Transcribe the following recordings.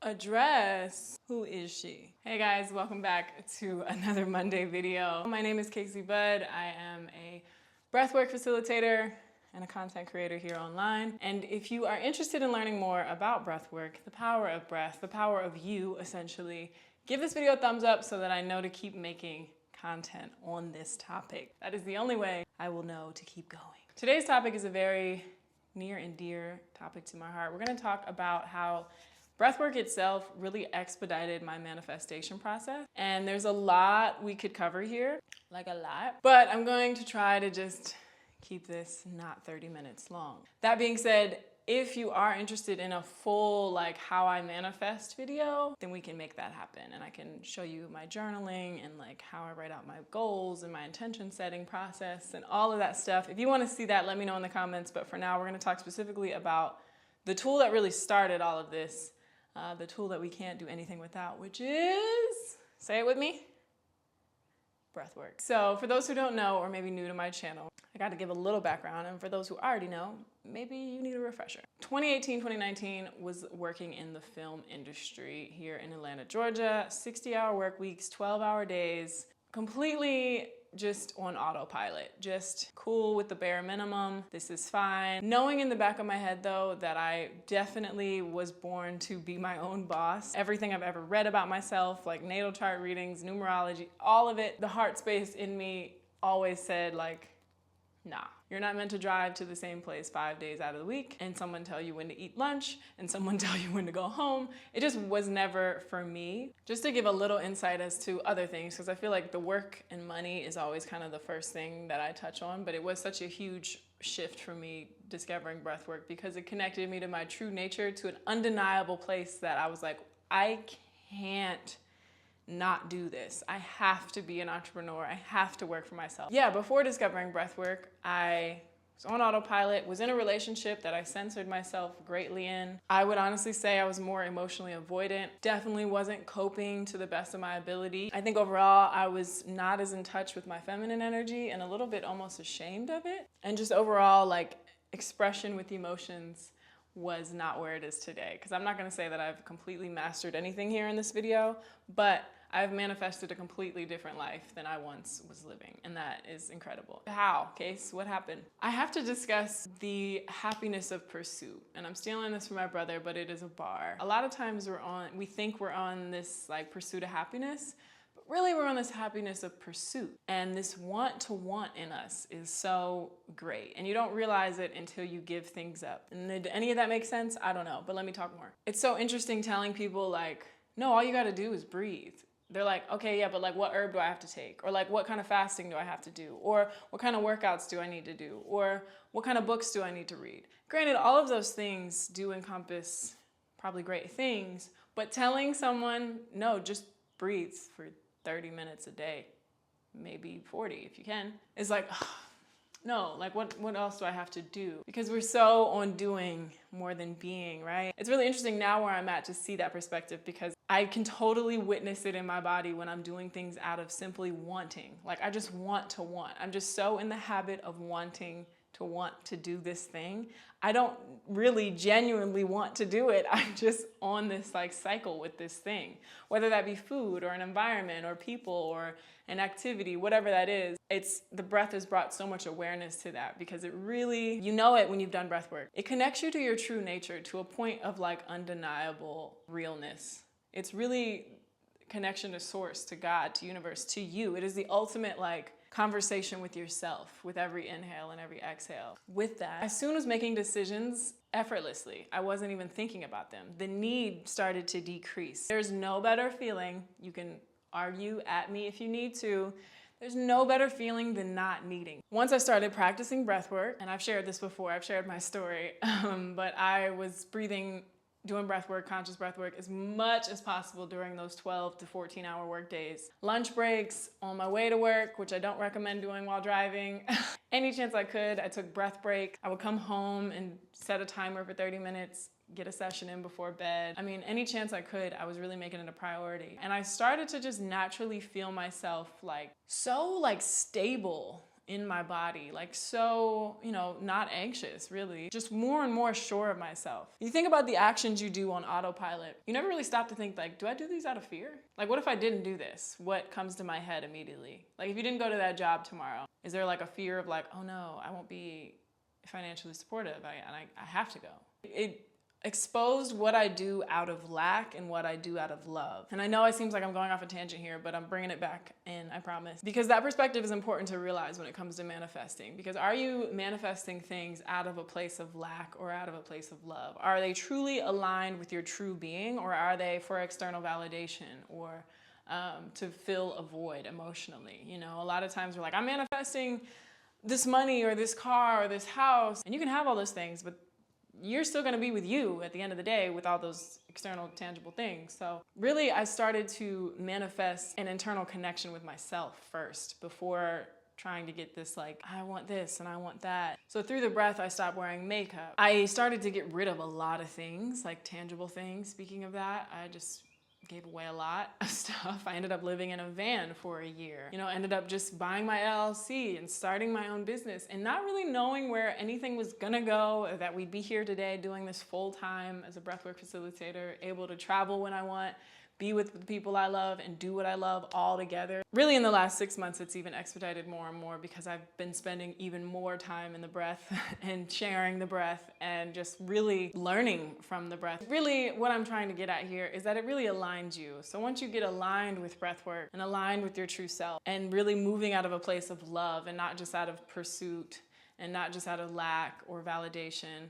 address who is she. Hey guys, welcome back to another Monday video. My name is Casey Budd. I am a breathwork facilitator and a content creator here online. And if you are interested in learning more about breathwork, the power of breath, the power of you essentially, give this video a thumbs up so that I know to keep making content on this topic. That is the only way I will know to keep going. Today's topic is a very near and dear topic to my heart. We're going to talk about how breathwork itself really expedited my manifestation process. And there's a lot we could cover here, like a lot, but I'm going to try to just keep this not 30 minutes long. That being said, if you are interested in a full how I manifest video, then we can make that happen. And I can show you my journaling and how I write out my goals and my intention setting process and all of that stuff. If you want to see that, let me know in the comments. But for now, we're going to talk specifically about the tool that really started all of this, the tool that we can't do anything without, which is, say it with me, breathwork. So for those who don't know, or maybe new to my channel, I got to give a little background. And for those who already know, maybe you need a refresher. 2018, 2019 was working in the film industry here in Atlanta, Georgia. 60-hour work weeks, 12-hour days, completely just on autopilot, just cool with the bare minimum. This is fine. Knowing in the back of my head though, that I definitely was born to be my own boss. Everything I've ever read about myself, like natal chart readings, numerology, all of it, the heart space in me always said nah, you're not meant to drive to the same place 5 days out of the week and someone tell you when to eat lunch and someone tell you when to go home. It just was never for me. Just to give a little insight as to other things, because I feel like the work and money is always kind of the first thing that I touch on, but it was such a huge shift for me discovering breathwork because it connected me to my true nature, to an undeniable place that I was like, I can't not do this. I have to be an entrepreneur. I have to work for myself. Yeah, before discovering breathwork, I was on autopilot, was in a relationship that I censored myself greatly in. I would honestly say I was more emotionally avoidant, definitely wasn't coping to the best of my ability. I think overall I was not as in touch with my feminine energy and a little bit almost ashamed of it. And just overall expression with emotions was not where it is today. Because I'm not gonna say that I've completely mastered anything here in this video, but I've manifested a completely different life than I once was living, and that is incredible. How, Case? What happened? I have to discuss the happiness of pursuit, and I'm stealing this from my brother, but it is a bar. A lot of times we think we're on this pursuit of happiness, but really we're on this happiness of pursuit, and this want to want in us is so great, and you don't realize it until you give things up. And did any of that make sense? I don't know, but let me talk more. It's so interesting telling people no, all you gotta do is breathe. They're like, okay, yeah, but what herb do I have to take? Or what kind of fasting do I have to do? Or what kind of workouts do I need to do? Or what kind of books do I need to read? Granted, all of those things do encompass probably great things, but telling someone, no, just breathe for 30 minutes a day, maybe 40 if you can, is no, what else do I have to do? Because we're so on doing more than being, right? It's really interesting now where I'm at to see that perspective, because I can totally witness it in my body when I'm doing things out of simply wanting. I just want to want. I'm just so in the habit of wanting to do this thing. I don't really genuinely want to do it. I'm just on this cycle with this thing, whether that be food or an environment or people or an activity, whatever that is. The breath has brought so much awareness to that, because it really, you know it when you've done breath work. It connects you to your true nature to a point of undeniable realness. It's really connection to source, to God, to universe, to you. It is the ultimate conversation with yourself with every inhale and every exhale. With that, I soon was making decisions effortlessly. I wasn't even thinking about them. The need started to decrease. There's no better feeling. You can argue at me if you need to. There's no better feeling than not needing. Once I started practicing breath work, and I've shared this before, I've shared my story, but I was doing breath work, conscious breath work, as much as possible during those 12 to 14-hour work days. Lunch breaks, on my way to work, which I don't recommend doing while driving. Any chance I could, I took breath break. I would come home and set a timer for 30 minutes, get a session in before bed. I mean, any chance I could, I was really making it a priority. And I started to just naturally feel myself so stable in my body, like so, not anxious really, just more and more sure of myself. You think about the actions you do on autopilot. You never really stop to think like, do I do these out of fear? Like, what if I didn't do this? What comes to my head immediately? Like, if you didn't go to that job tomorrow, is there like a fear of like, oh no, I won't be financially supportive and I have to go? It exposed what I do out of lack and what I do out of love. And I know it seems like I'm going off a tangent here, but I'm bringing it back in, I promise. Because that perspective is important to realize when it comes to manifesting. Because are you manifesting things out of a place of lack or out of a place of love? Are they truly aligned with your true being, or are they for external validation or to fill a void emotionally? A lot of times we're like, I'm manifesting this money or this car or this house, and you can have all those things, but you're still going to be with you at the end of the day with all those external tangible things. So really, I started to manifest an internal connection with myself first before trying to get this like, I want this and I want that. So through the breath, I stopped wearing makeup. I started to get rid of a lot of things, like tangible things. Speaking of that, I just gave away a lot of stuff. I ended up living in a van for a year. Ended up just buying my LLC and starting my own business and not really knowing where anything was gonna go, or that we'd be here today doing this full time as a breathwork facilitator, able to travel when I want, be with the people I love, and do what I love all together. Really, in the last 6 months, it's even expedited more and more because I've been spending even more time in the breath and sharing the breath and just really learning from the breath. Really, what I'm trying to get at here is that it really aligns you. So once you get aligned with breathwork and aligned with your true self and really moving out of a place of love and not just out of pursuit and not just out of lack or validation,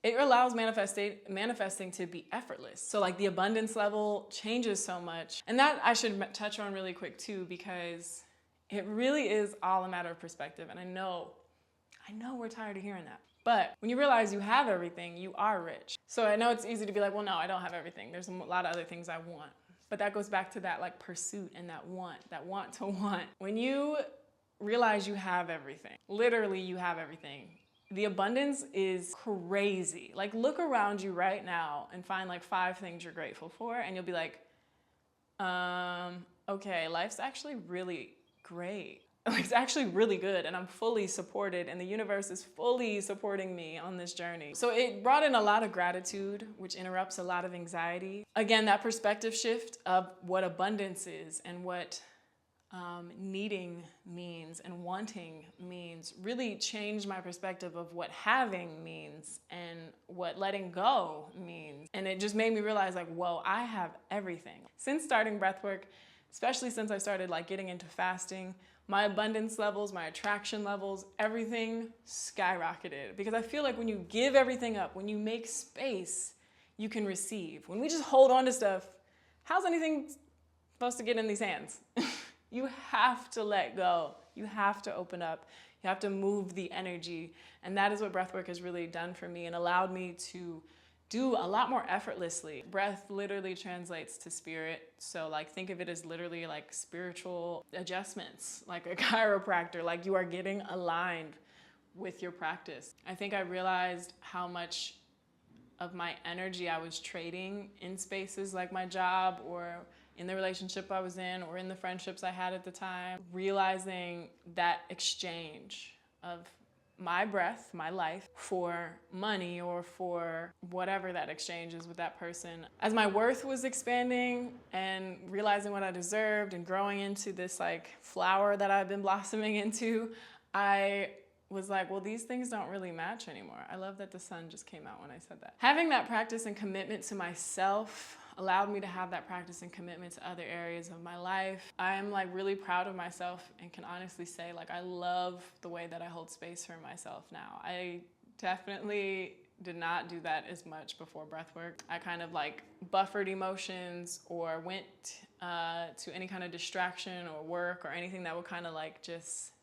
it allows manifesting to be effortless. So like the abundance level changes so much. And that I should touch on really quick too, because it really is all a matter of perspective. And I know we're tired of hearing that. But when you realize you have everything, you are rich. So I know it's easy to be like, well, no, I don't have everything. There's a lot of other things I want. But that goes back to that like pursuit and that want to want. When you realize you have everything, literally you have everything, the abundance is crazy. Like, look around you right now and find like 5 things you're grateful for, and you'll be like, okay, life's actually really great. It's actually really good, and I'm fully supported, and the universe is fully supporting me on this journey. So it brought in a lot of gratitude, which interrupts a lot of anxiety. Again, that perspective shift of what abundance is and what needing means and wanting means really changed my perspective of what having means and what letting go means. And it just made me realize like, whoa, I have everything. Since starting breathwork, especially since I started like getting into fasting, my abundance levels, my attraction levels, everything skyrocketed. Because I feel like when you give everything up, when you make space, you can receive. When we just hold on to stuff, how's anything supposed to get in these hands? You have to let go. You have to open up. You have to move the energy. And that is what breathwork has really done for me and allowed me to do a lot more effortlessly. Breath literally translates to spirit. So like think of it as literally like spiritual adjustments, like a chiropractor, like you are getting aligned with your practice. I think I realized how much of my energy I was trading in spaces like my job or in the relationship I was in or in the friendships I had at the time, realizing that exchange of my breath, my life, for money or for whatever that exchange is with that person. As my worth was expanding and realizing what I deserved and growing into this like flower that I've been blossoming into, I was like, well, these things don't really match anymore. I love that the sun just came out when I said that. Having that practice and commitment to myself allowed me to have that practice and commitment to other areas of my life. I am like really proud of myself and can honestly say like I love the way that I hold space for myself now. I definitely did not do that as much before breathwork. I kind of like buffered emotions or went to any kind of distraction or work or anything that would kind of like just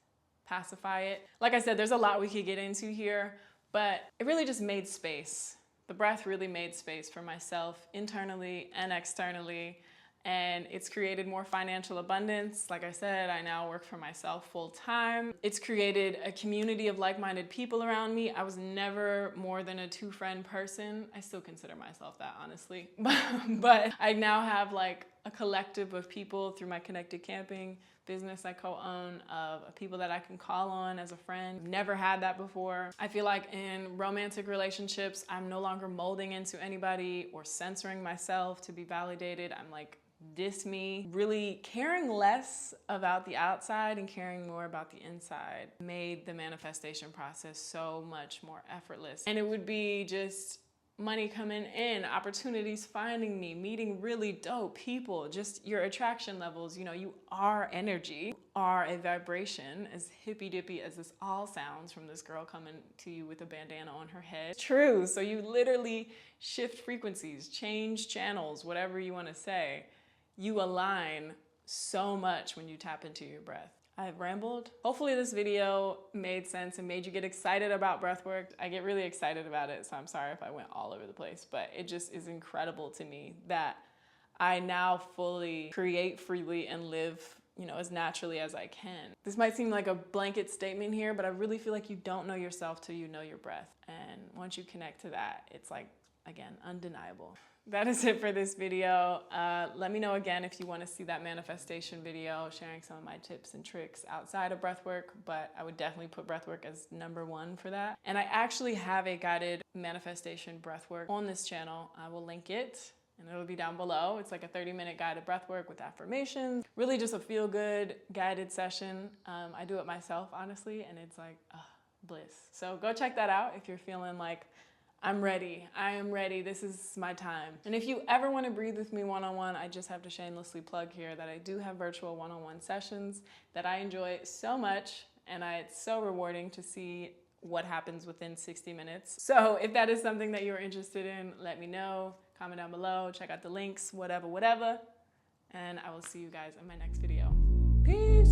pacify it. Like I said, there's a lot we could get into here, but it really just made space. The breath really made space for myself internally and externally, and it's created more financial abundance. Like I said, I now work for myself full time. It's created a community of like-minded people around me. I was never more than a 2-friend person. I still consider myself that, honestly. But I now have like a collective of people through my connected camping business I co-own, of people that I can call on as a friend. Never had that before. I feel like in romantic relationships, I'm no longer molding into anybody or censoring myself to be validated. I'm like, this me, really caring less about the outside and caring more about the inside made the manifestation process so much more effortless. And it would be just money coming in, opportunities finding me, meeting really dope people, just your attraction levels. You know, you are energy, you are a vibration, as hippy dippy as this all sounds from this girl coming to you with a bandana on her head. It's true. So you literally shift frequencies, change channels, whatever you want to say. You align so much when you tap into your breath. I've rambled. Hopefully this video made sense and made you get excited about breathwork. I get really excited about it, so I'm sorry if I went all over the place, but it just is incredible to me that I now fully create freely and live, you know, as naturally as I can. This might seem like a blanket statement here, but I really feel like you don't know yourself till you know your breath. And once you connect to that, it's like, again, undeniable. That is it for this video. Let me know again if you want to see that manifestation video, sharing some of my tips and tricks outside of breathwork, but I would definitely put breathwork as #1 for that. And I actually have a guided manifestation breathwork on this channel. I will link it and it'll be down below. It's like a 30-minute guided breathwork with affirmations, really just a feel-good guided session. I do it myself, honestly, and it's like bliss. So go check that out if you're feeling like, I'm ready. I am ready. This is my time. And if you ever want to breathe with me one-on-one, I just have to shamelessly plug here that I do have virtual one-on-one sessions that I enjoy so much, and it's so rewarding to see what happens within 60 minutes. So if that is something that you're interested in, let me know. Comment down below, check out the links, whatever. And I will see you guys in my next video. Peace.